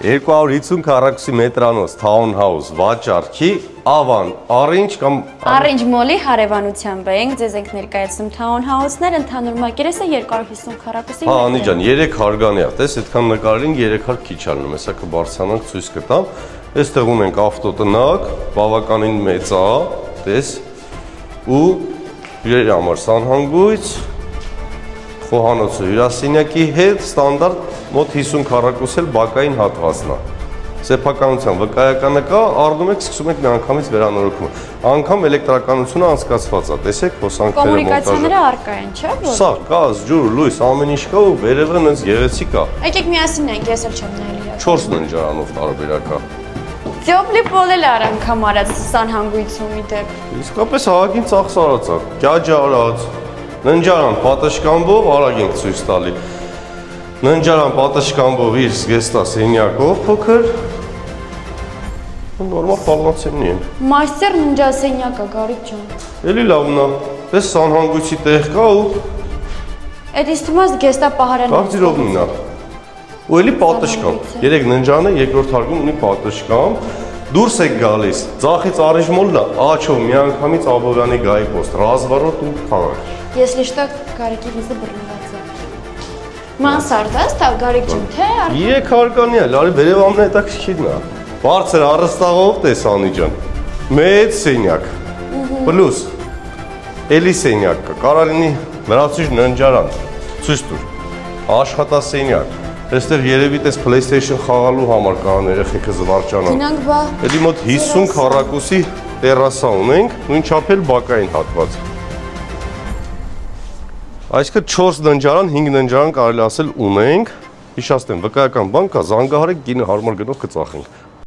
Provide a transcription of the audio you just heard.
250 քառակուսի մետրանոց townhouse վաճառքի Ավան, Orange կամ Orange Mall-ի հարևանությամբ ենք, ձեզ ենք ներկայացնում townhouse-ներ, ընդհանուր մակերեսը 250 քառակուսի մետր։ Անի ջան, 3 հարգանի է, տես այդքան նկարին 3 հարկ քիչ ալնում, հեսա կբարձրանանք ցույց կտամ։ Այստեղ ունենք ավտոտնակ, բավականին մեծ է, տես ու իրերի համար սանհանգույց, խոհանոցը հյուրասենյակի հետ ստանդարտ մոտ 50 քառակուս էլ բակային հատվածն է։ Սեփականության վկայականը կա, առնում եք, սկսում եք միանգամից վերանորոգումը։ Անգամ էլեկտրականությունը անցկացված է, տեսեք, հոսանքները Կոմունիկացիաները առկա են, չէ՞, որ։ Սա, գազ, ջուր, լույս, ամեն ինչ կա ու վերևը նենց գեղեցիկ է։ Եկեք միասին նայենք, ես էլ չեմ նայել իրական։ 4 ննջարանով տարբերակ է։ Տեոպլի պոլել էր անգամ արած սանհանգույցում ի դեպ։ Իսկապես ահագին ծախսարած է, կյաջ արած, ննջարան պատշգամբով արագ ենք ցույց տալի։ Ննջարան պատշգամբով իր զգեստա սենյակով փոքր նորմալ պալացենի են։ Մաստեր ննջասենյակը, Գարիկ ջան։ Էլի լավն է, դες սանհանգույցի տեղ կա ու Այդ իսկ թվում է զգեստա պահարան։ Կարծիրովնին է։ Ու էլի պատշգամբ, 3 ննջանը, երկրորդ հարկում ունի պատշգամբ, դուրս եք գալիս, ձախից Orange Mall-ն է, աջով միանգամից Աբովյանի գայի պոստ, ռազմավարոտ ու քաղաք։ Если что, Գարիկի վիզը բռնված է։ Մանսարդ է, ստավ Գարիկ ջան, թե 3 հարկանի է, լարի վերև ամենահետաքրքիրն է։ Բարձր առաստաղով տեսանի ջան։ Մեծ սենյակ։ Պլյուս էլի սենյակ կա, կարա լինի լրացուցիչ ննջարան, ցույց տուր։ Աշխատասենյակ։ Այստեղ երևի տես PlayStation խաղալու համար կան երեխեքը զվարճանան։ Գնանք բա։ Էլի մոտ 50 քառակուսի տերասա ունենք, նույն չափել բակային հատված։ Այսինքն 4 ննջարան, 5 ննջարան կարելի ասել ունենք։ Հիշացնեմ, վկայական բան կա, զանգահարեք, գինը հարմար գնով կծախենք։